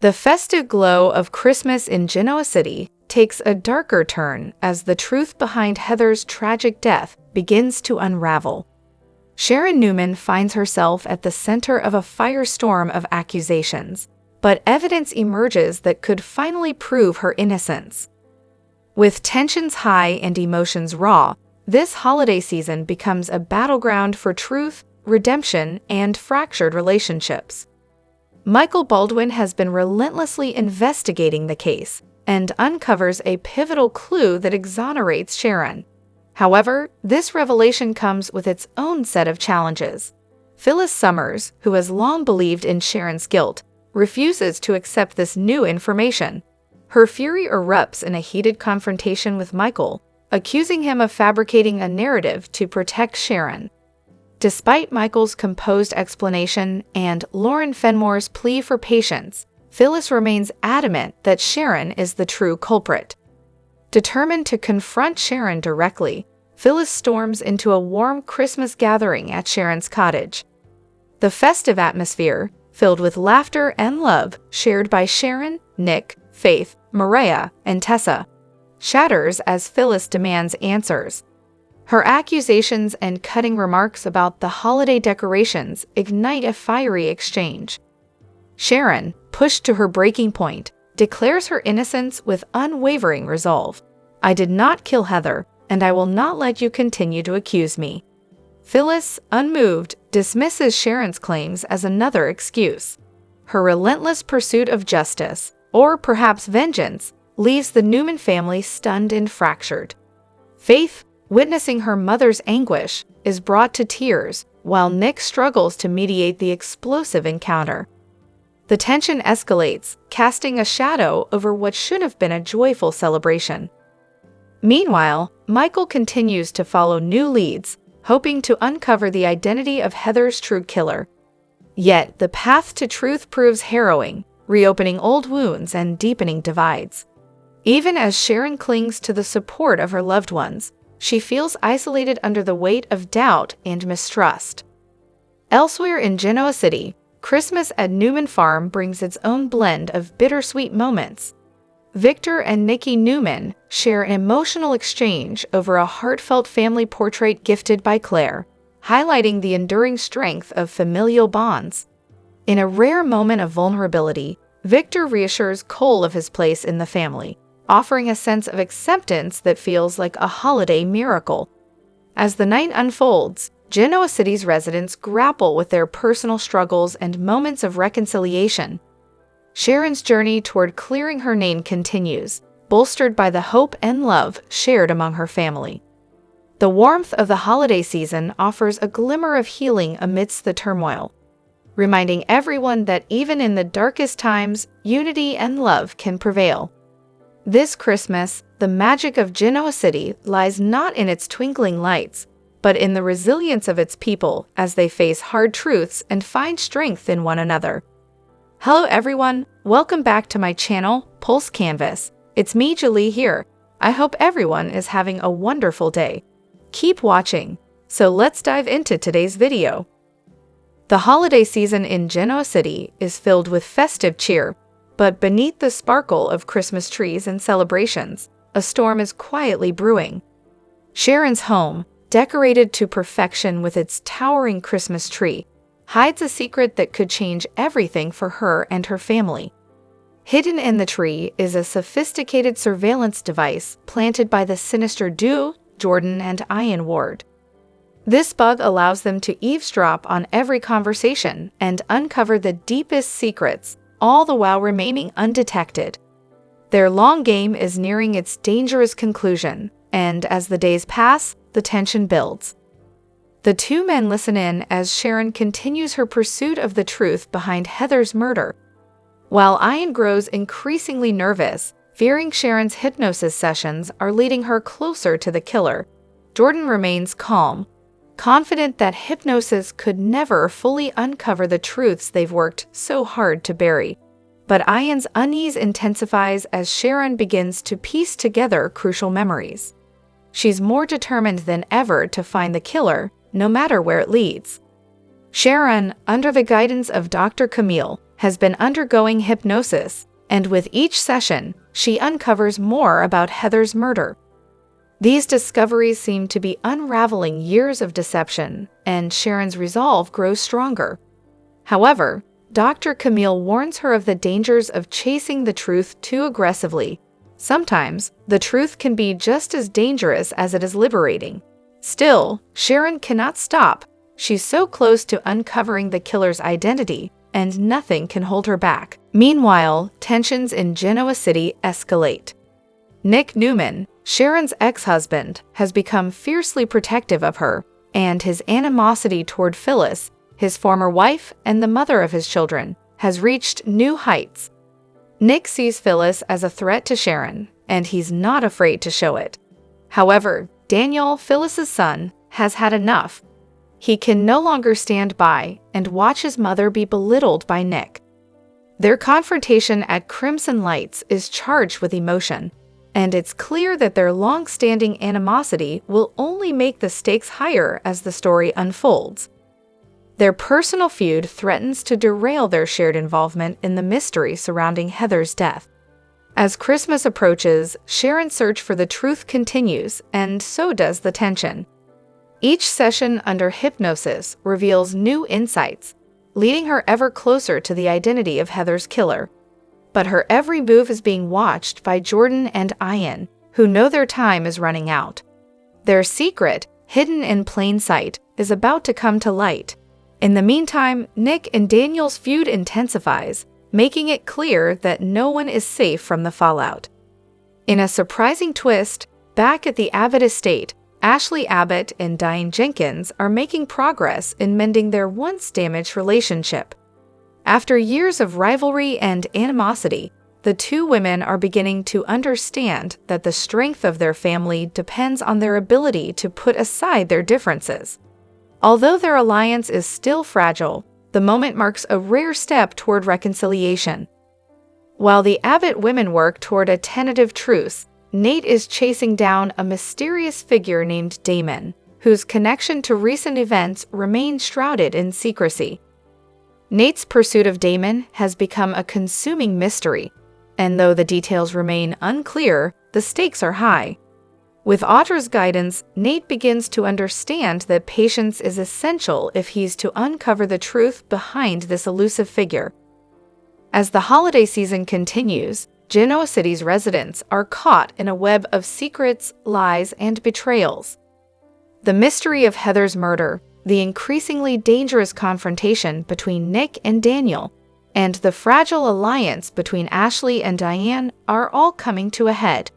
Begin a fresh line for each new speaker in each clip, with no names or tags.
The festive glow of Christmas in Genoa City takes a darker turn as the truth behind Heather's tragic death begins to unravel. Sharon Newman finds herself at the center of a firestorm of accusations, but evidence emerges that could finally prove her innocence. With tensions high and emotions raw, this holiday season becomes a battleground for truth, redemption, and fractured relationships. Michael Baldwin has been relentlessly investigating the case and uncovers a pivotal clue that exonerates Sharon. However, this revelation comes with its own set of challenges. Phyllis Summers, who has long believed in Sharon's guilt, refuses to accept this new information. Her fury erupts in a heated confrontation with Michael, accusing him of fabricating a narrative to protect Sharon. Despite Michael's composed explanation and Lauren Fenmore's plea for patience, Phyllis remains adamant that Sharon is the true culprit. Determined to confront Sharon directly, Phyllis storms into a warm Christmas gathering at Sharon's cottage. The festive atmosphere, filled with laughter and love shared by Sharon, Nick, Faith, Mariah, and Tessa, shatters as Phyllis demands answers. Her accusations and cutting remarks about the holiday decorations ignite a fiery exchange. Sharon, pushed to her breaking point, declares her innocence with unwavering resolve. "I did not kill Heather, and I will not let you continue to accuse me." Phyllis, unmoved, dismisses Sharon's claims as another excuse. Her relentless pursuit of justice, or perhaps vengeance, leaves the Newman family stunned and fractured. Faith, witnessing her mother's anguish, is brought to tears, while Nick struggles to mediate the explosive encounter. The tension escalates, casting a shadow over what should have been a joyful celebration. Meanwhile, Michael continues to follow new leads, hoping to uncover the identity of Heather's true killer. Yet, the path to truth proves harrowing, reopening old wounds and deepening divides. Even as Sharon clings to the support of her loved ones, she feels isolated under the weight of doubt and mistrust. Elsewhere in Genoa City, Christmas at Newman Farm brings its own blend of bittersweet moments. Victor and Nikki Newman share an emotional exchange over a heartfelt family portrait gifted by Claire, highlighting the enduring strength of familial bonds. In a rare moment of vulnerability, Victor reassures Cole of his place in the family, offering a sense of acceptance that feels like a holiday miracle. As the night unfolds, Genoa City's residents grapple with their personal struggles and moments of reconciliation. Sharon's journey toward clearing her name continues, bolstered by the hope and love shared among her family. The warmth of the holiday season offers a glimmer of healing amidst the turmoil, reminding everyone that even in the darkest times, unity and love can prevail. This Christmas, the magic of Genoa City lies not in its twinkling lights, but in the resilience of its people as they face hard truths and find strength in one another. Hello everyone, welcome back to my channel, Pulse Canvas. It's me, Julie here. I hope everyone is having a wonderful day. Keep watching. So let's dive into today's video. The holiday season in Genoa City is filled with festive cheer, but beneath the sparkle of Christmas trees and celebrations, a storm is quietly brewing. Sharon's home, decorated to perfection with its towering Christmas tree, hides a secret that could change everything for her and her family. Hidden in the tree is a sophisticated surveillance device planted by the sinister duo, Jordan and Diane Ward. This bug allows them to eavesdrop on every conversation and uncover the deepest secrets, all the while remaining undetected. Their long game is nearing its dangerous conclusion, and as the days pass, the tension builds. The two men listen in as Sharon continues her pursuit of the truth behind Heather's murder. While Diane grows increasingly nervous, fearing Sharon's hypnosis sessions are leading her closer to the killer, Jordan remains calm, confident that hypnosis could never fully uncover the truths they've worked so hard to bury. But Diane's unease intensifies as Sharon begins to piece together crucial memories. She's more determined than ever to find the killer, no matter where it leads. Sharon, under the guidance of Dr. Camille, has been undergoing hypnosis, and with each session, she uncovers more about Heather's murder. These discoveries seem to be unraveling years of deception, and Sharon's resolve grows stronger. However, Dr. Camille warns her of the dangers of chasing the truth too aggressively. Sometimes, the truth can be just as dangerous as it is liberating. Still, Sharon cannot stop. She's so close to uncovering the killer's identity, and nothing can hold her back. Meanwhile, tensions in Genoa City escalate. Nick Newman, Sharon's ex-husband, has become fiercely protective of her, and his animosity toward Phyllis, his former wife and the mother of his children, has reached new heights. Nick sees Phyllis as a threat to Sharon, and he's not afraid to show it. However, Daniel, Phyllis's son, has had enough. He can no longer stand by and watch his mother be belittled by Nick. Their confrontation at Crimson Lights is charged with emotion, and it's clear that their long-standing animosity will only make the stakes higher as the story unfolds. Their personal feud threatens to derail their shared involvement in the mystery surrounding Heather's death. As Christmas approaches, Sharon's search for the truth continues, and so does the tension. Each session under hypnosis reveals new insights, leading her ever closer to the identity of Heather's killer. But her every move is being watched by Jordan and Diane, who know their time is running out. Their secret, hidden in plain sight, is about to come to light. In the meantime, Nick and Daniel's feud intensifies, making it clear that no one is safe from the fallout. In a surprising twist, back at the Abbott estate, Ashley Abbott and Diane Jenkins are making progress in mending their once-damaged relationship. After years of rivalry and animosity, the two women are beginning to understand that the strength of their family depends on their ability to put aside their differences. Although their alliance is still fragile, the moment marks a rare step toward reconciliation. While the Abbott women work toward a tentative truce, Nate is chasing down a mysterious figure named Damon, whose connection to recent events remains shrouded in secrecy. Nate's pursuit of Damon has become a consuming mystery, and though the details remain unclear, the stakes are high. With Audra's guidance, Nate begins to understand that patience is essential if he's to uncover the truth behind this elusive figure. As the holiday season continues, Genoa City's residents are caught in a web of secrets, lies, and betrayals. The mystery of Heather's murder, the increasingly dangerous confrontation between Nick and Daniel, and the fragile alliance between Ashley and Diane are all coming to a head.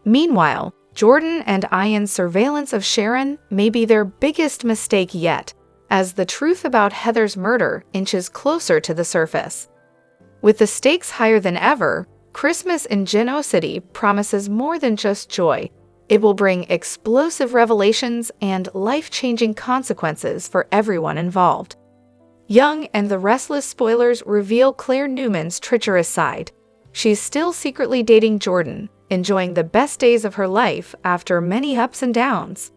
Meanwhile, Jordan and Diane's surveillance of Sharon may be their biggest mistake yet, as the truth about Heather's murder inches closer to the surface. With the stakes higher than ever, Christmas in Genoa City promises more than just joy. It will bring explosive revelations and life-changing consequences for everyone involved. Young and the Restless spoilers reveal Claire Newman's treacherous side. She's still secretly dating Jordan, enjoying the best days of her life after many ups and downs.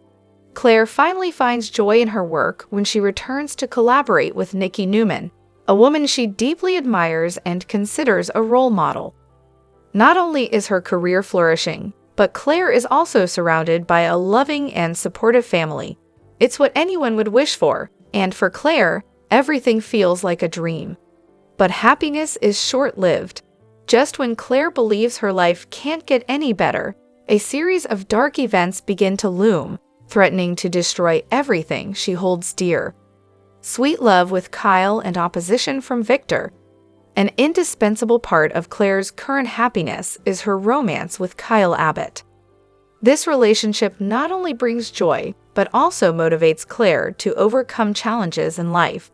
Claire finally finds joy in her work when she returns to collaborate with Nikki Newman, a woman she deeply admires and considers a role model. Not only is her career flourishing, but Claire is also surrounded by a loving and supportive family. It's what anyone would wish for, and for Claire, everything feels like a dream. But happiness is short-lived. Just when Claire believes her life can't get any better, a series of dark events begin to loom, threatening to destroy everything she holds dear. Sweet love with Kyle and opposition from Victor. An indispensable part of Claire's current happiness is her romance with Kyle Abbott. This relationship not only brings joy, but also motivates Claire to overcome challenges in life.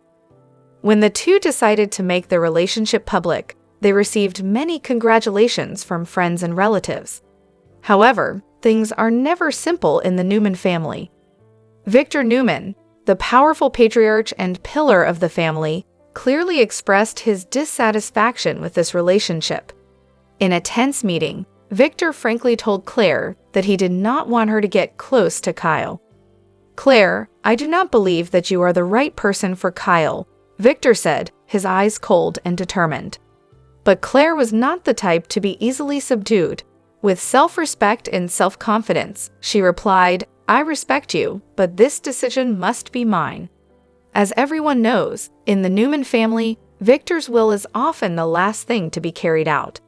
When the two decided to make their relationship public, they received many congratulations from friends and relatives. However, things are never simple in the Newman family. Victor Newman, the powerful patriarch and pillar of the family, clearly expressed his dissatisfaction with this relationship. In a tense meeting, Victor frankly told Claire that he did not want her to get close to Kyle. "Claire, I do not believe that you are the right person for Kyle," Victor said, his eyes cold and determined. But Claire was not the type to be easily subdued. With self-respect and self-confidence, she replied, "I respect you, but this decision must be mine." As everyone knows, in the Newman family, Victor's will is often the last thing to be carried out.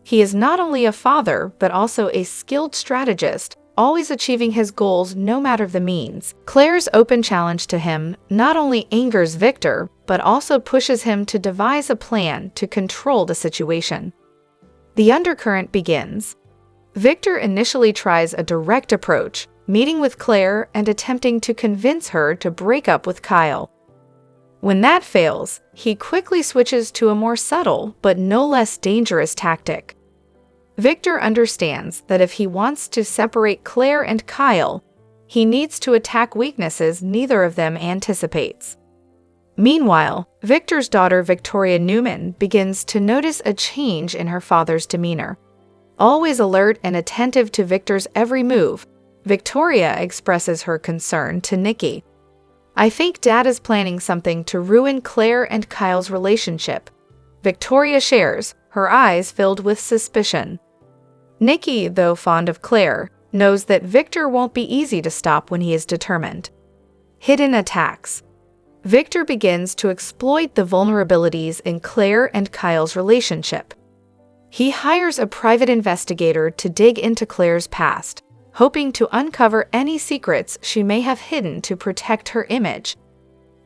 He is not only a father, but also a skilled strategist, always achieving his goals no matter the means. Claire's open challenge to him not only angers Victor, but also pushes him to devise a plan to control the situation. The undercurrent begins. Victor initially tries a direct approach, meeting with Claire and attempting to convince her to break up with Kyle. When that fails, he quickly switches to a more subtle but no less dangerous tactic. Victor understands that if he wants to separate Claire and Kyle, he needs to attack weaknesses neither of them anticipates. Meanwhile, Victor's daughter Victoria Newman begins to notice a change in her father's demeanor. Always alert and attentive to Victor's every move, Victoria expresses her concern to Nikki. "I think Dad is planning something to ruin Claire and Kyle's relationship," Victoria shares, her eyes filled with suspicion. Nikki, though fond of Claire, knows that Victor won't be easy to stop when he is determined. Hidden attacks. Victor begins to exploit the vulnerabilities in Claire and Kyle's relationship. He hires a private investigator to dig into Claire's past, hoping to uncover any secrets she may have hidden to protect her image.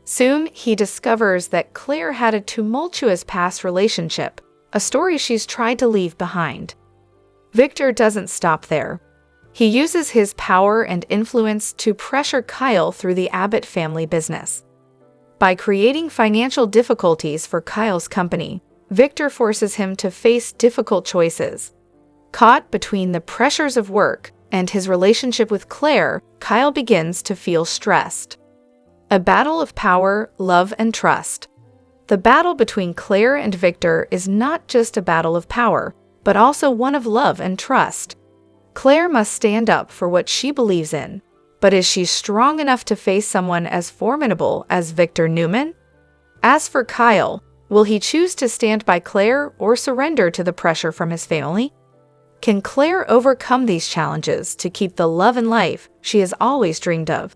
Soon, he discovers that Claire had a tumultuous past relationship, a story she's tried to leave behind. Victor doesn't stop there. He uses his power and influence to pressure Kyle through the Abbott family business. By creating financial difficulties for Kyle's company, Victor forces him to face difficult choices. Caught between the pressures of work and his relationship with Claire, Kyle begins to feel stressed. A battle of power, love, and trust. The battle between Claire and Victor is not just a battle of power, but also one of love and trust. Claire must stand up for what she believes in, but is she strong enough to face someone as formidable as Victor Newman? As for Kyle, will he choose to stand by Claire or surrender to the pressure from his family? Can Claire overcome these challenges to keep the love and life she has always dreamed of?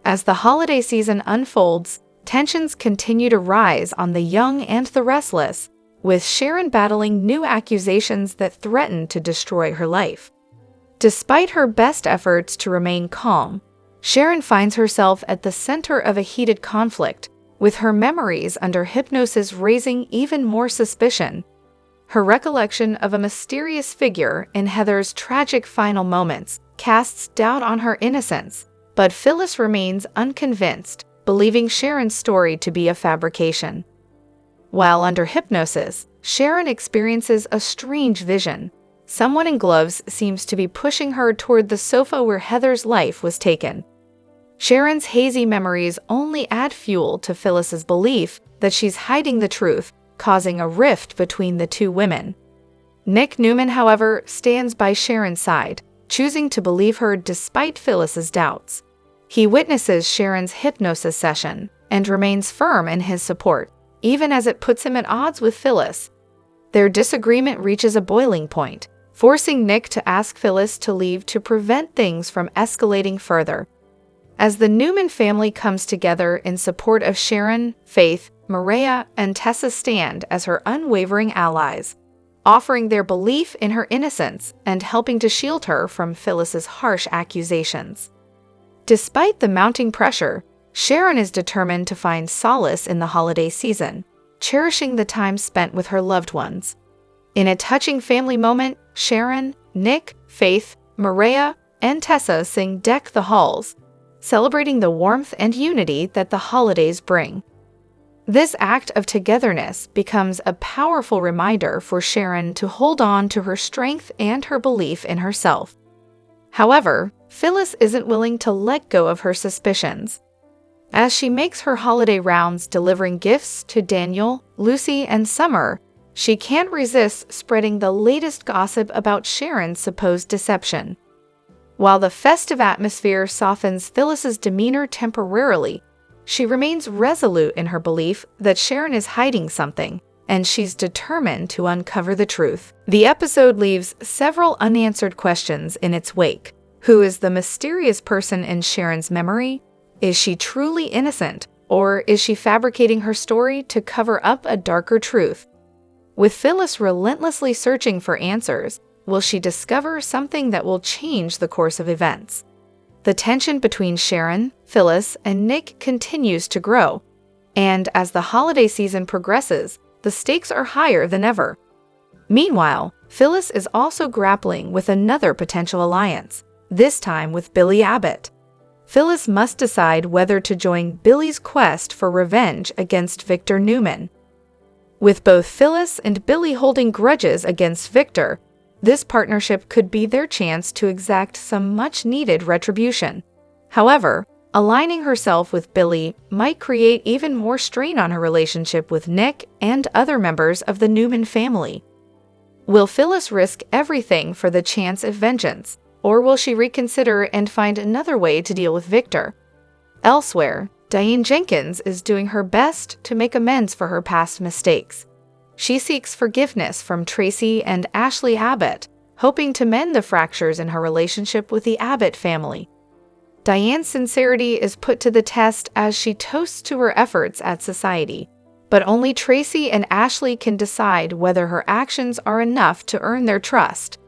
As the holiday season unfolds, tensions continue to rise on the young and the restless, with Sharon battling new accusations that threaten to destroy her life. Despite her best efforts to remain calm, Sharon finds herself at the center of a heated conflict, with her memories under hypnosis raising even more suspicion. Her recollection of a mysterious figure in Heather's tragic final moments casts doubt on her innocence, but Phyllis remains unconvinced, believing Sharon's story to be a fabrication. While under hypnosis, Sharon experiences a strange vision. Someone in gloves seems to be pushing her toward the sofa where Heather's life was taken. Sharon's hazy memories only add fuel to Phyllis's belief that she's hiding the truth, causing a rift between the two women. Nick Newman, however, stands by Sharon's side, choosing to believe her despite Phyllis's doubts. He witnesses Sharon's hypnosis session and remains firm in his support, even as it puts him at odds with Phyllis. Their disagreement reaches a boiling point, forcing Nick to ask Phyllis to leave to prevent things from escalating further. As the Newman family comes together in support of Sharon, Faith, Maria, and Tessa stand as her unwavering allies, offering their belief in her innocence and helping to shield her from Phyllis's harsh accusations. Despite the mounting pressure, Sharon is determined to find solace in the holiday season, cherishing the time spent with her loved ones. In a touching family moment, Sharon, Nick, Faith, Maria, and Tessa sing "Deck the Halls," celebrating the warmth and unity that the holidays bring. This act of togetherness becomes a powerful reminder for Sharon to hold on to her strength and her belief in herself. However, Phyllis isn't willing to let go of her suspicions. As she makes her holiday rounds delivering gifts to Daniel, Lucy, and Summer, she can't resist spreading the latest gossip about Sharon's supposed deception. While the festive atmosphere softens Phyllis's demeanor temporarily, she remains resolute in her belief that Sharon is hiding something, and she's determined to uncover the truth. The episode leaves several unanswered questions in its wake. Who is the mysterious person in Sharon's memory? Is she truly innocent, or is she fabricating her story to cover up a darker truth? With Phyllis relentlessly searching for answers, will she discover something that will change the course of events? The tension between Sharon, Phyllis, and Nick continues to grow, and as the holiday season progresses, the stakes are higher than ever. Meanwhile, Phyllis is also grappling with another potential alliance, this time with Billy Abbott. Phyllis must decide whether to join Billy's quest for revenge against Victor Newman. With both Phyllis and Billy holding grudges against Victor, this partnership could be their chance to exact some much-needed retribution. However, aligning herself with Billy might create even more strain on her relationship with Nick and other members of the Newman family. Will Phyllis risk everything for the chance of vengeance, or will she reconsider and find another way to deal with Victor? Elsewhere, Diane Jenkins is doing her best to make amends for her past mistakes. She seeks forgiveness from Tracy and Ashley Abbott, hoping to mend the fractures in her relationship with the Abbott family. Diane's sincerity is put to the test as she toasts to her efforts at society, but only Tracy and Ashley can decide whether her actions are enough to earn their trust.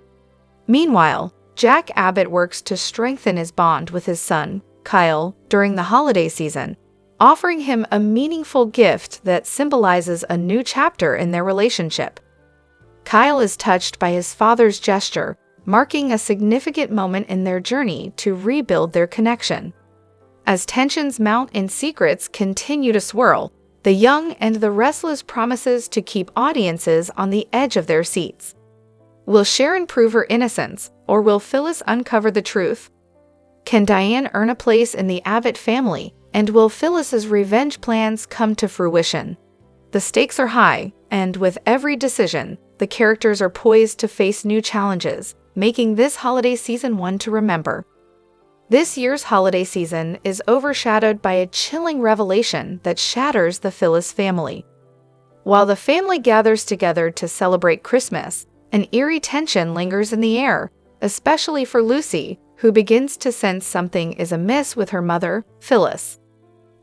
Meanwhile, Jack Abbott works to strengthen his bond with his son, Kyle, during the holiday season, offering him a meaningful gift that symbolizes a new chapter in their relationship. Kyle is touched by his father's gesture, marking a significant moment in their journey to rebuild their connection. As tensions mount and secrets continue to swirl, the young and the restless promises to keep audiences on the edge of their seats. Will Sharon prove her innocence, or will Phyllis uncover the truth? Can Diane earn a place in the Abbott family, and will Phyllis's revenge plans come to fruition? The stakes are high, and with every decision, the characters are poised to face new challenges, making this holiday season one to remember. This year's holiday season is overshadowed by a chilling revelation that shatters the Phyllis family. While the family gathers together to celebrate Christmas, an eerie tension lingers in the air, especially for Lucy, who begins to sense something is amiss with her mother, Phyllis.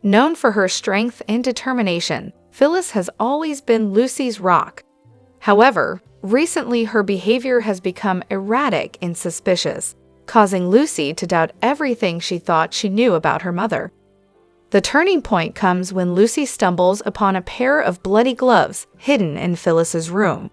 Known for her strength and determination, Phyllis has always been Lucy's rock. However, recently her behavior has become erratic and suspicious, causing Lucy to doubt everything she thought she knew about her mother. The turning point comes when Lucy stumbles upon a pair of bloody gloves hidden in Phyllis's room.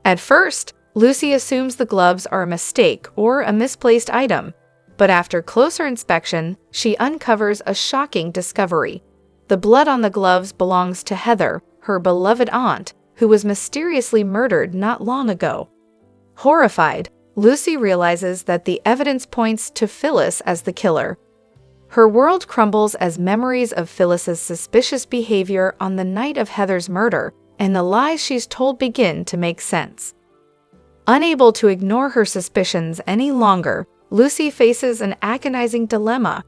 At first, Lucy assumes the gloves are a mistake or a misplaced item, but after closer inspection, she uncovers a shocking discovery. The blood on the gloves belongs to Heather, her beloved aunt, who was mysteriously murdered not long ago. Horrified, Lucy realizes that the evidence points to Phyllis as the killer. Her world crumbles as memories of Phyllis's suspicious behavior on the night of Heather's murder and the lies she's told begin to make sense. Unable to ignore her suspicions any longer, Lucy faces an agonizing dilemma.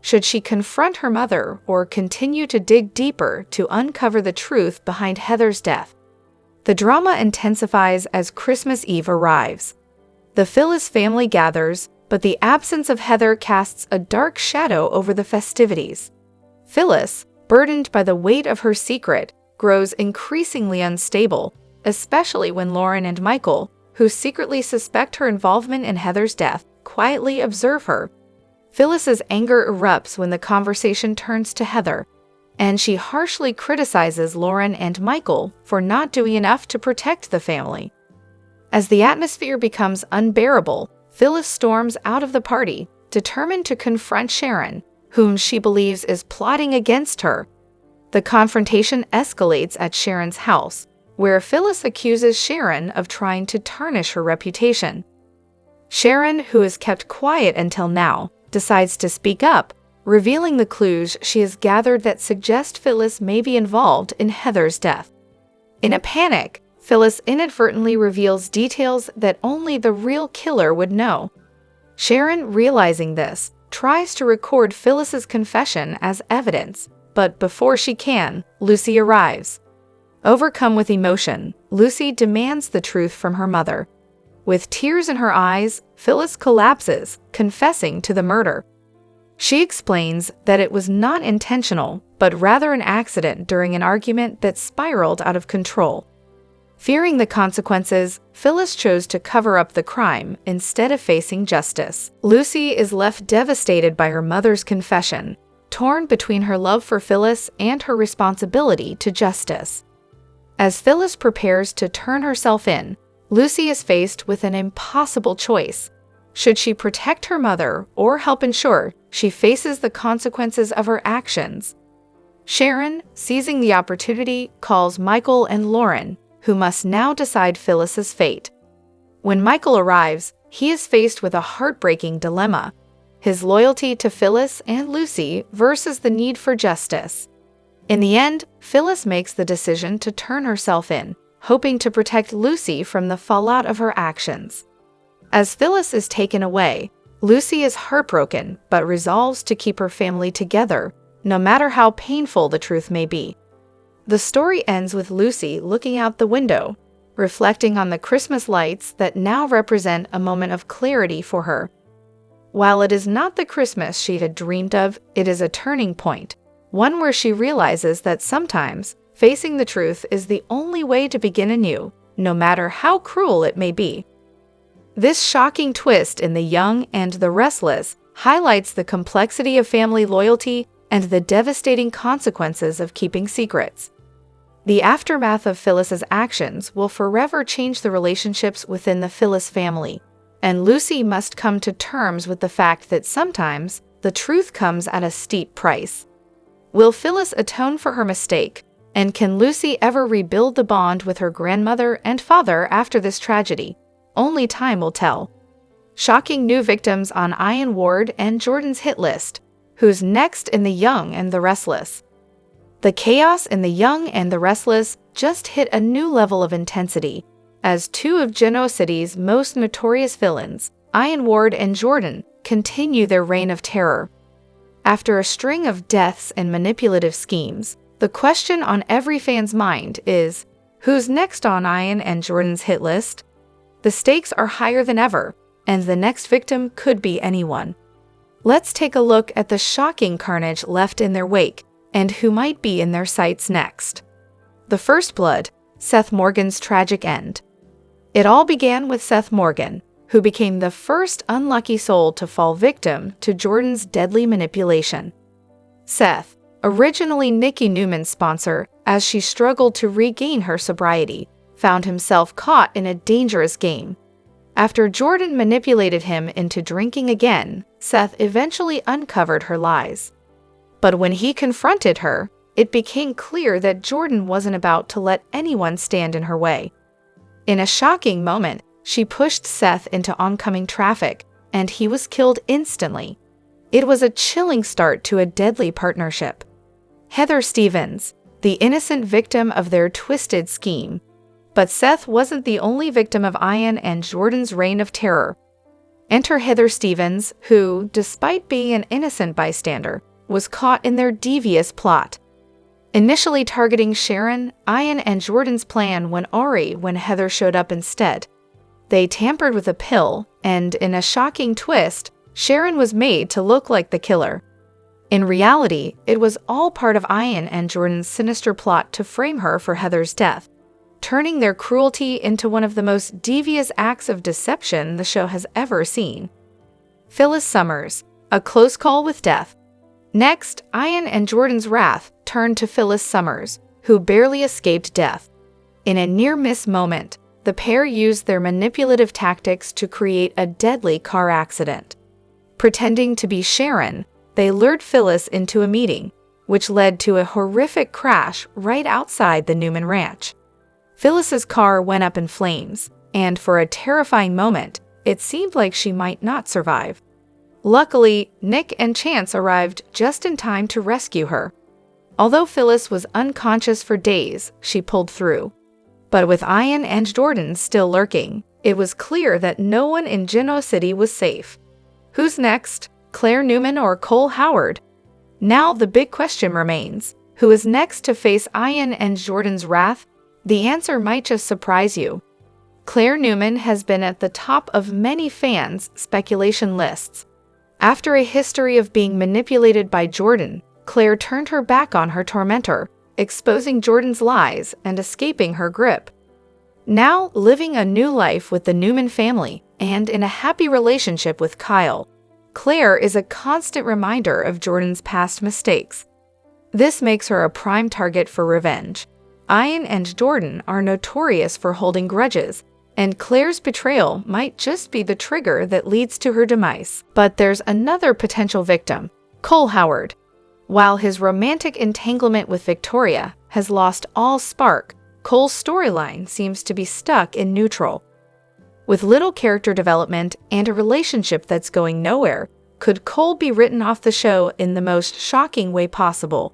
Should she confront her mother or continue to dig deeper to uncover the truth behind Heather's death? The drama intensifies as Christmas Eve arrives. The Phyllis family gathers, but the absence of Heather casts a dark shadow over the festivities. Phyllis, burdened by the weight of her secret, grows increasingly unstable, especially when Lauren and Michael, who secretly suspect her involvement in Heather's death, quietly observe her. Phyllis's anger erupts when the conversation turns to Heather, and she harshly criticizes Lauren and Michael for not doing enough to protect the family. As the atmosphere becomes unbearable, Phyllis storms out of the party, determined to confront Sharon, whom she believes is plotting against her. The confrontation escalates at Sharon's house, where Phyllis accuses Sharon of trying to tarnish her reputation. Sharon, who has kept quiet until now, decides to speak up, revealing the clues she has gathered that suggest Phyllis may be involved in Heather's death. In a panic, Phyllis inadvertently reveals details that only the real killer would know. Sharon, realizing this, tries to record Phyllis's confession as evidence, but before she can, Lucy arrives. Overcome with emotion, Lucy demands the truth from her mother. With tears in her eyes, Phyllis collapses, confessing to the murder. She explains that it was not intentional, but rather an accident during an argument that spiraled out of control. Fearing the consequences, Phyllis chose to cover up the crime instead of facing justice. Lucy is left devastated by her mother's confession, torn between her love for Phyllis and her responsibility to justice. As Phyllis prepares to turn herself in, Lucy is faced with an impossible choice. Should she protect her mother or help ensure she faces the consequences of her actions? Sharon, seizing the opportunity, calls Michael and Lauren, who must now decide Phyllis's fate. When Michael arrives, he is faced with a heartbreaking dilemma: his loyalty to Phyllis and Lucy versus the need for justice. In the end, Phyllis makes the decision to turn herself in, hoping to protect Lucy from the fallout of her actions. As Phyllis is taken away, Lucy is heartbroken but resolves to keep her family together, no matter how painful the truth may be. The story ends with Lucy looking out the window, reflecting on the Christmas lights that now represent a moment of clarity for her. While it is not the Christmas she had dreamed of, it is a turning point, one where she realizes that sometimes facing the truth is the only way to begin anew, no matter how cruel it may be. This shocking twist in The Young and the Restless highlights the complexity of family loyalty and the devastating consequences of keeping secrets. The aftermath of Phyllis's actions will forever change the relationships within the Phyllis family, and Lucy must come to terms with the fact that sometimes the truth comes at a steep price. Will Phyllis atone for her mistake, and can Lucy ever rebuild the bond with her grandmother and father after this tragedy? Only time will tell. Shocking new victims on Diane Ward and Jordan's hit list. Who's next in The Young and the Restless? The chaos in The Young and the Restless just hit a new level of intensity, as two of Genoa City's most notorious villains, Diane Ward and Jordan, continue their reign of terror. After a string of deaths and manipulative schemes, the question on every fan's mind is, who's next on Diane and Jordan's hit list? The stakes are higher than ever, and the next victim could be anyone. Let's take a look at the shocking carnage left in their wake and who might be in their sights next. The first blood, Seth Morgan's tragic end. It all began with Seth Morgan, who became the first unlucky soul to fall victim to Jordan's deadly manipulation. Seth, originally Nikki Newman's sponsor as she struggled to regain her sobriety, found himself caught in a dangerous game. After Jordan manipulated him into drinking again, Seth eventually uncovered her lies. But when he confronted her, it became clear that Jordan wasn't about to let anyone stand in her way. In a shocking moment, she pushed Seth into oncoming traffic, and he was killed instantly. It was a chilling start to a deadly partnership. Heather Stevens, the innocent victim of their twisted scheme. But Seth wasn't the only victim of Diane and Jordan's reign of terror. Enter Heather Stevens, who, despite being an innocent bystander, was caught in their devious plot. Initially targeting Sharon, Diane and Jordan's plan went awry when Heather showed up instead. They tampered with a pill, and in a shocking twist, Sharon was made to look like the killer. In reality, it was all part of Diane and Jordan's sinister plot to frame her for Heather's death, turning their cruelty into one of the most devious acts of deception the show has ever seen. Phyllis Summers, a close call with death. Next, Diane and Jordan's wrath turned to Phyllis Summers, who barely escaped death. In a near-miss moment, the pair used their manipulative tactics to create a deadly car accident. Pretending to be Sharon, they lured Phyllis into a meeting, which led to a horrific crash right outside the Newman ranch. Phyllis's car went up in flames, and for a terrifying moment, it seemed like she might not survive. Luckily, Nick and Chance arrived just in time to rescue her. Although Phyllis was unconscious for days, she pulled through. But with Diane and Jordan still lurking, it was clear that no one in Genoa City was safe. Who's next? Claire Newman or Cole Howard? Now the big question remains, who is next to face Ian and Jordan's wrath? The answer might just surprise you. Claire Newman has been at the top of many fans' speculation lists. After a history of being manipulated by Jordan, Claire turned her back on her tormentor, exposing Jordan's lies and escaping her grip. Now living a new life with the Newman family and in a happy relationship with Kyle, Claire is a constant reminder of Jordan's past mistakes. This makes her a prime target for revenge. Ian and Jordan are notorious for holding grudges, and Claire's betrayal might just be the trigger that leads to her demise. But there's another potential victim, Cole Howard. While his romantic entanglement with Victoria has lost all spark, Cole's storyline seems to be stuck in neutral. With little character development and a relationship that's going nowhere, could Cole be written off the show in the most shocking way possible?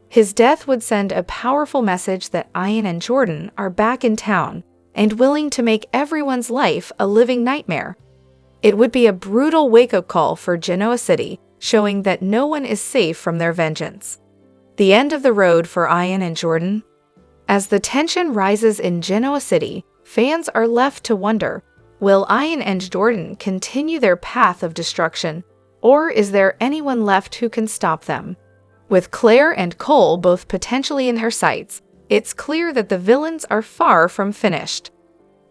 His death would send a powerful message that Ian and Jordan are back in town and willing to make everyone's life a living nightmare. It would be a brutal wake-up call for Genoa City, showing that no one is safe from their vengeance. The end of the road for Ian and Jordan? As the tension rises in Genoa City, fans are left to wonder, will Ian and Jordan continue their path of destruction, or is there anyone left who can stop them? With Claire and Cole both potentially in their sights, it's clear that the villains are far from finished.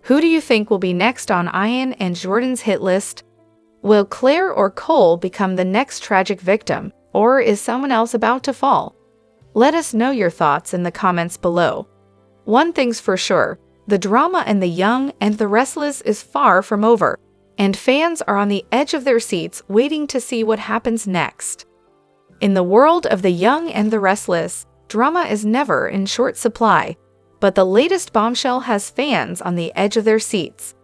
Who do you think will be next on Ian and Jordan's hit list? Will Claire or Cole become the next tragic victim, or is someone else about to fall? Let us know your thoughts in the comments below. One thing's for sure, the drama in The Young and the Restless is far from over, and fans are on the edge of their seats waiting to see what happens next. In the world of The Young and the Restless, drama is never in short supply, but the latest bombshell has fans on the edge of their seats.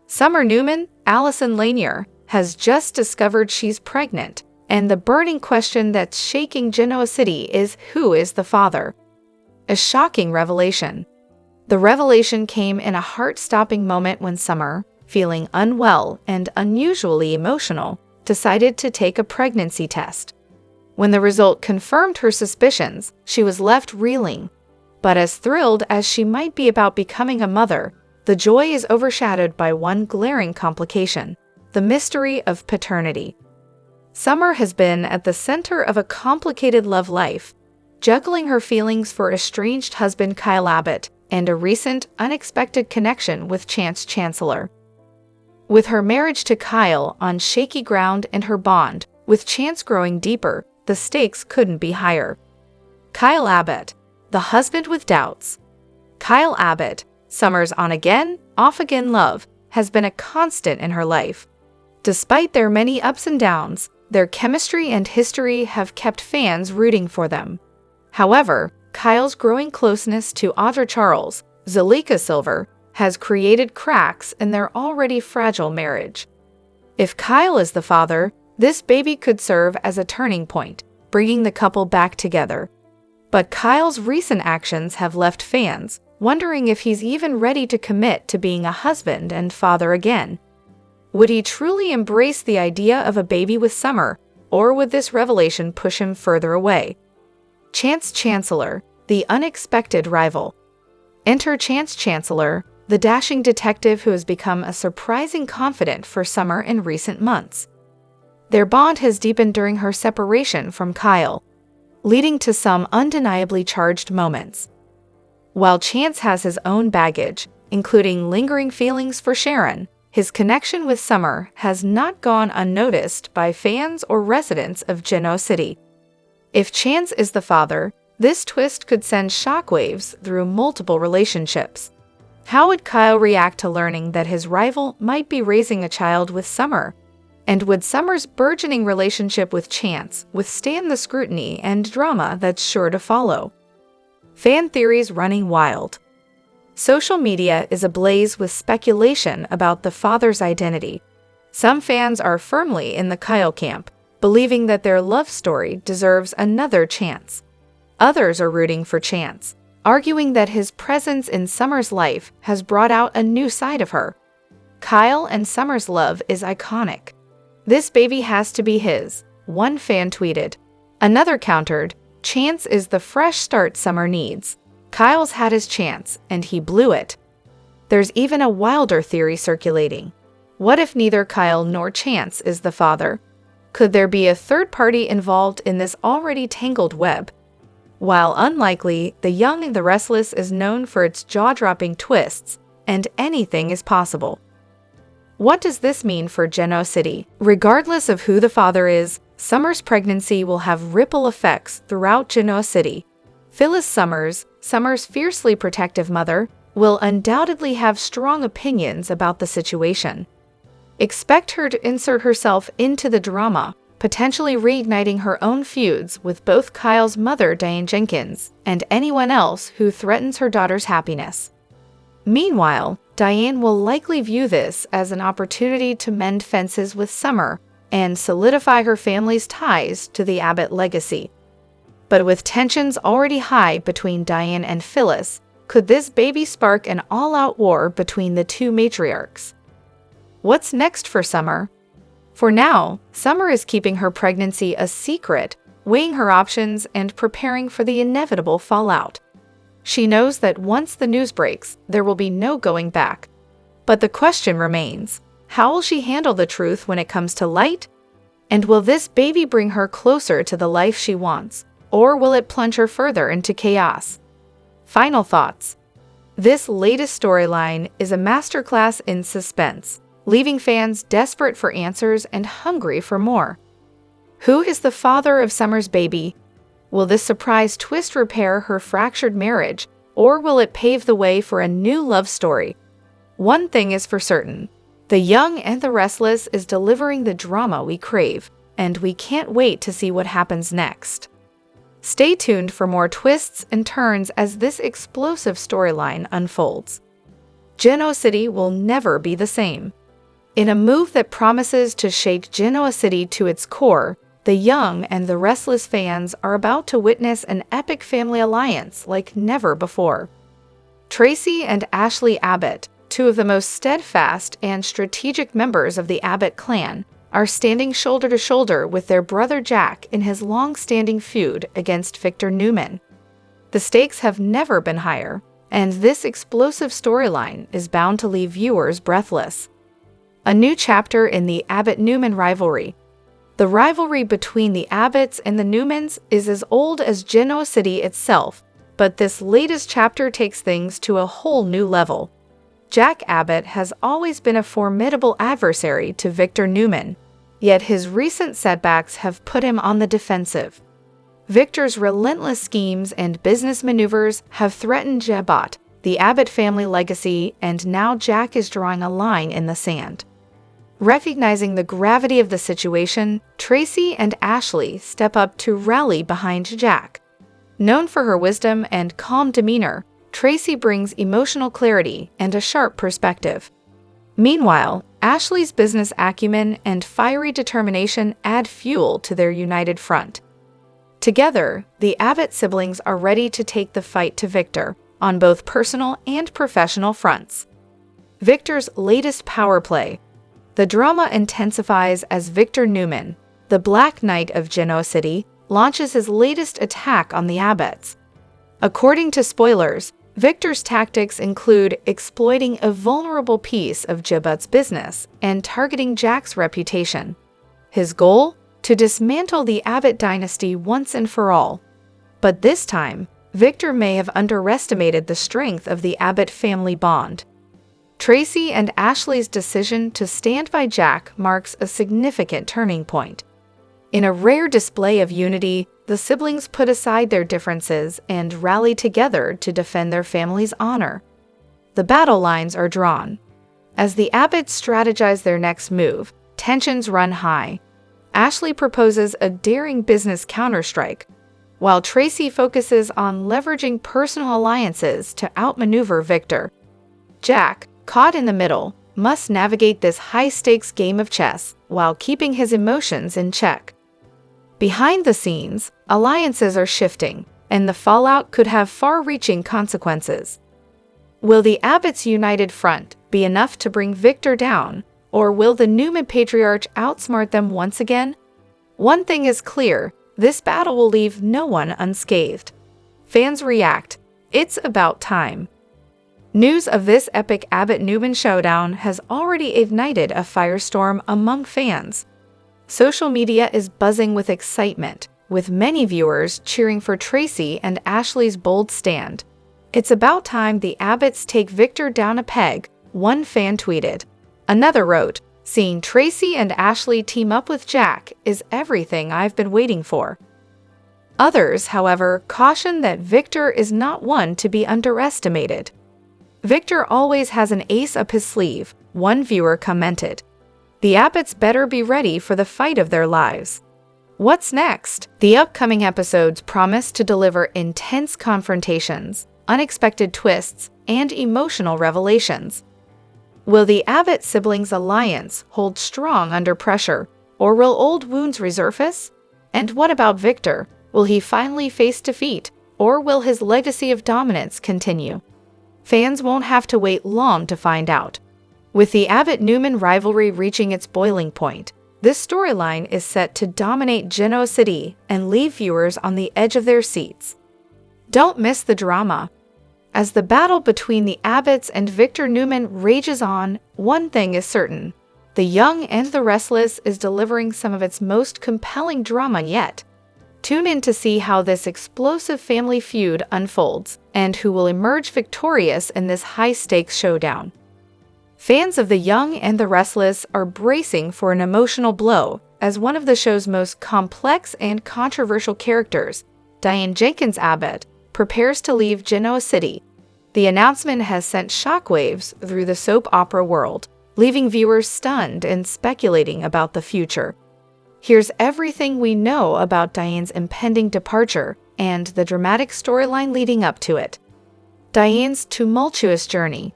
Summer Newman, Allison Lanier, has just discovered she's pregnant, and the burning question that's shaking Genoa City is who is the father? A shocking revelation. The revelation came in a heart-stopping moment when Summer, feeling unwell and unusually emotional, decided to take a pregnancy test. When the result confirmed her suspicions, she was left reeling. But as thrilled as she might be about becoming a mother, the joy is overshadowed by one glaring complication: the mystery of paternity. Summer has been at the center of a complicated love life, juggling her feelings for estranged husband Kyle Abbott and a recent, unexpected connection with Chance Chancellor. With her marriage to Kyle on shaky ground and her bond with Chance growing deeper, the stakes couldn't be higher. Kyle Abbott, the husband with doubts. Kyle Abbott, Summer's on-again, off-again love, has been a constant in her life. Despite their many ups and downs, their chemistry and history have kept fans rooting for them. However, Kyle's growing closeness to Audra Charles, Zalika Silver, has created cracks in their already fragile marriage. If Kyle is the father, this baby could serve as a turning point, bringing the couple back together. But Kyle's recent actions have left fans wondering if he's even ready to commit to being a husband and father again. Would he truly embrace the idea of a baby with Summer, or would this revelation push him further away? Chance Chancellor, the unexpected rival. Enter Chance Chancellor, the dashing detective who has become a surprising confidant for Summer in recent months. Their bond has deepened during her separation from Kyle, leading to some undeniably charged moments. While Chance has his own baggage, including lingering feelings for Sharon, his connection with Summer has not gone unnoticed by fans or residents of Genoa City. If Chance is the father, this twist could send shockwaves through multiple relationships. How would Kyle react to learning that his rival might be raising a child with Summer? And would Summer's burgeoning relationship with Chance withstand the scrutiny and drama that's sure to follow? Fan theories running wild. Social media is ablaze with speculation about the father's identity. Some fans are firmly in the Kyle camp, believing that their love story deserves another chance. Others are rooting for Chance, arguing that his presence in Summer's life has brought out a new side of her. Kyle and Summer's love is iconic. This baby has to be his, one fan tweeted. Another countered, "Chance is the fresh start Summer needs. Kyle's had his chance, and he blew it." There's even a wilder theory circulating. What if neither Kyle nor Chance is the father? Could there be a third party involved in this already tangled web? While unlikely, The Young and the Restless is known for its jaw-dropping twists, and anything is possible. What does this mean for Genoa City? Regardless of who the father is, Summer's pregnancy will have ripple effects throughout Genoa City. Phyllis Summers, Summer's fiercely protective mother, will undoubtedly have strong opinions about the situation. Expect her to insert herself into the drama, potentially reigniting her own feuds with both Kyle's mother, Diane Jenkins, and anyone else who threatens her daughter's happiness. Meanwhile, Diane will likely view this as an opportunity to mend fences with Summer and solidify her family's ties to the Abbott legacy. But with tensions already high between Diane and Phyllis, could this baby spark an all-out war between the two matriarchs? What's next for Summer? For now, Summer is keeping her pregnancy a secret, weighing her options and preparing for the inevitable fallout. She knows that once the news breaks, there will be no going back. But the question remains, how will she handle the truth when it comes to light? And will this baby bring her closer to the life she wants, or will it plunge her further into chaos? Final thoughts. This latest storyline is a masterclass in suspense, leaving fans desperate for answers and hungry for more. Who is the father of Summer's baby? Will this surprise twist repair her fractured marriage, or will it pave the way for a new love story? One thing is for certain. The Young and the Restless is delivering the drama we crave, and we can't wait to see what happens next. Stay tuned for more twists and turns as this explosive storyline unfolds. Genoa City will never be the same. In a move that promises to shake Genoa City to its core, The Young and the Restless fans are about to witness an epic family alliance like never before. Tracy and Ashley Abbott, two of the most steadfast and strategic members of the Abbott clan, are standing shoulder to shoulder with their brother Jack in his long-standing feud against Victor Newman. The stakes have never been higher, and this explosive storyline is bound to leave viewers breathless. A new chapter in the Abbott-Newman rivalry. The rivalry between the Abbotts and the Newmans is as old as Genoa City itself, but this latest chapter takes things to a whole new level. Jack Abbott has always been a formidable adversary to Victor Newman, yet his recent setbacks have put him on the defensive. Victor's relentless schemes and business maneuvers have threatened Abbott, the Abbott family legacy, and now Jack is drawing a line in the sand. Recognizing the gravity of the situation, Tracy and Ashley step up to rally behind Jack. Known for her wisdom and calm demeanor, Tracy brings emotional clarity and a sharp perspective. Meanwhile, Ashley's business acumen and fiery determination add fuel to their united front. Together, the Abbott siblings are ready to take the fight to Victor on both personal and professional fronts. Victor's latest power play. The drama intensifies as Victor Newman, the Black Knight of Genoa City, launches his latest attack on the Abbotts. According to spoilers, Victor's tactics include exploiting a vulnerable piece of Abbot's business and targeting Jack's reputation. His goal? To dismantle the Abbott dynasty once and for all. But this time, Victor may have underestimated the strength of the Abbott family bond. Tracy and Ashley's decision to stand by Jack marks a significant turning point. In a rare display of unity, the siblings put aside their differences and rally together to defend their family's honor. The battle lines are drawn. As the Abbotts strategize their next move, tensions run high. Ashley proposes a daring business counterstrike, while Tracy focuses on leveraging personal alliances to outmaneuver Victor. Jack, caught in the middle, must navigate this high-stakes game of chess while keeping his emotions in check. Behind the scenes, alliances are shifting, and the fallout could have far-reaching consequences. Will the Abbotts' united front be enough to bring Victor down, or will the Newman patriarch outsmart them once again? One thing is clear, This battle will leave no one unscathed. Fans react. It's about time. News of this epic Abbott-Newman showdown has already ignited a firestorm among fans. Social media is buzzing with excitement, with many viewers cheering for Tracy and Ashley's bold stand. "It's about time the Abbotts take Victor down a peg," one fan tweeted. Another wrote, "Seeing Tracy and Ashley team up with Jack is everything I've been waiting for." Others, however, caution that Victor is not one to be underestimated. "Victor always has an ace up his sleeve," one viewer commented. "The Abbotts better be ready for the fight of their lives." What's next? The upcoming episodes promise to deliver intense confrontations, unexpected twists, and emotional revelations. Will the Abbott siblings' alliance hold strong under pressure, or will old wounds resurface? And what about Victor? Will he finally face defeat, or will his legacy of dominance continue? Fans won't have to wait long to find out. With the Abbott-Newman rivalry reaching its boiling point, this storyline is set to dominate Genoa City and leave viewers on the edge of their seats. Don't miss the drama. As the battle between the Abbotts and Victor Newman rages on, one thing is certain: The Young and the Restless is delivering some of its most compelling drama yet. Tune in to see how this explosive family feud unfolds, and who will emerge victorious in this high-stakes showdown. Fans of The Young and the Restless are bracing for an emotional blow, as one of the show's most complex and controversial characters, Diane Jenkins Abbott, prepares to leave Genoa City. The announcement has sent shockwaves through the soap opera world, leaving viewers stunned and speculating about the future. Here's everything we know about Diane's impending departure and the dramatic storyline leading up to it. Diane's tumultuous journey.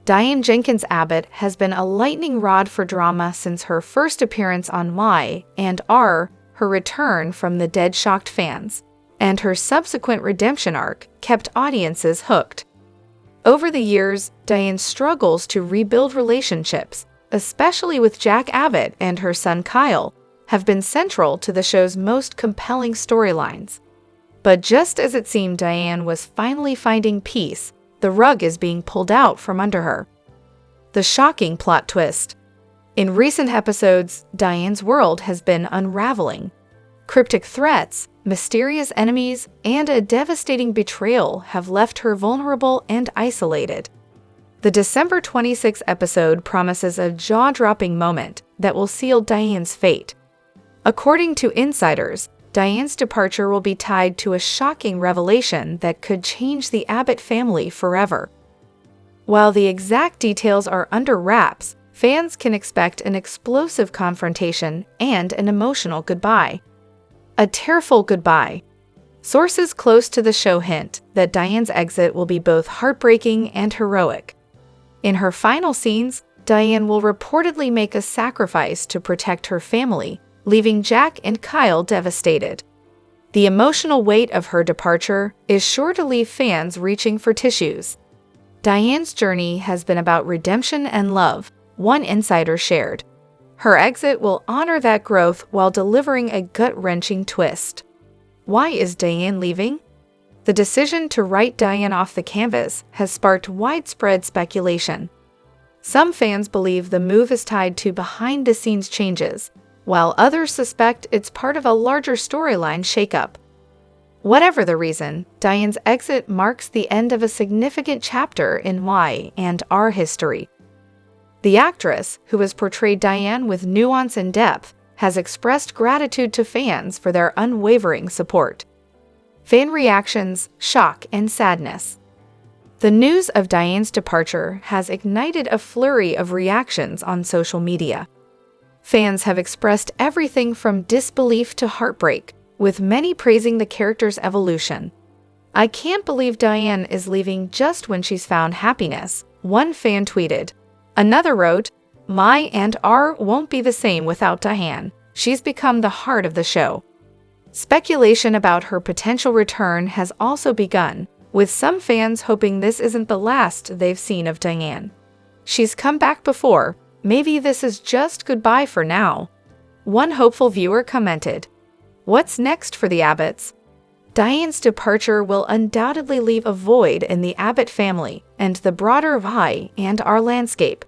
Diane Jenkins Abbott has been a lightning rod for drama since her first appearance on Y and R, her return from the dead shocked fans, and her subsequent redemption arc kept audiences hooked. Over the years, Diane struggles to rebuild relationships, especially with Jack Abbott and her son Kyle, have been central to the show's most compelling storylines. But just as it seemed Diane was finally finding peace, the rug is being pulled out from under her. The shocking plot twist. In recent episodes, Diane's world has been unraveling. Cryptic threats, mysterious enemies, and a devastating betrayal have left her vulnerable and isolated. The December 26 episode promises a jaw-dropping moment that will seal Diane's fate. According to insiders, Diane's departure will be tied to a shocking revelation that could change the Abbott family forever. While the exact details are under wraps, fans can expect an explosive confrontation and an emotional goodbye. A tearful goodbye. Sources close to the show hint that Diane's exit will be both heartbreaking and heroic. In her final scenes, Diane will reportedly make a sacrifice to protect her family, leaving Jack and Kyle devastated. The emotional weight of her departure is sure to leave fans reaching for tissues. Diane's journey has been about redemption and love, one insider shared. Her exit will honor that growth while delivering a gut-wrenching twist. Why is Diane leaving? The decision to write Diane off the canvas has sparked widespread speculation. Some fans believe the move is tied to behind-the-scenes changes, while others suspect it's part of a larger storyline shakeup. Whatever the reason, Diane's exit marks the end of a significant chapter in Y and R history. The actress, who has portrayed Diane with nuance and depth, has expressed gratitude to fans for their unwavering support. Fan reactions, shock, and sadness. The news of Diane's departure has ignited a flurry of reactions on social media. Fans have expressed everything from disbelief to heartbreak, with many praising the character's evolution. "I can't believe Diane is leaving just when she's found happiness," one fan tweeted. Another wrote, "My and R won't be the same without Diane. She's become the heart of the show." Speculation about her potential return has also begun, with some fans hoping this isn't the last they've seen of Diane. "She's come back before. Maybe this is just goodbye for now," one hopeful viewer commented. What's next for the Abbotts? Diane's departure will undoubtedly leave a void in the Abbott family and the broader Vi and our landscape.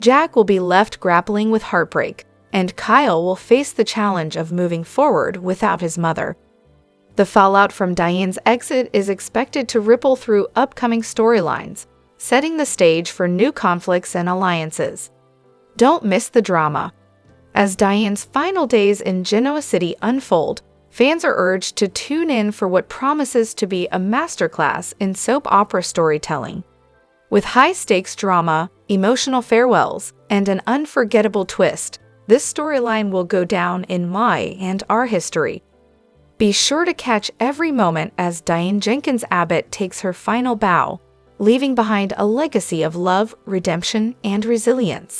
Jack will be left grappling with heartbreak, and Kyle will face the challenge of moving forward without his mother. The fallout from Diane's exit is expected to ripple through upcoming storylines, setting the stage for new conflicts and alliances. Don't miss the drama. As Diane's final days in Genoa City unfold, fans are urged to tune in for what promises to be a masterclass in soap opera storytelling. With high-stakes drama, emotional farewells, and an unforgettable twist, this storyline will go down in my and our history. Be sure to catch every moment as Diane Jenkins Abbott takes her final bow, leaving behind a legacy of love, redemption, and resilience.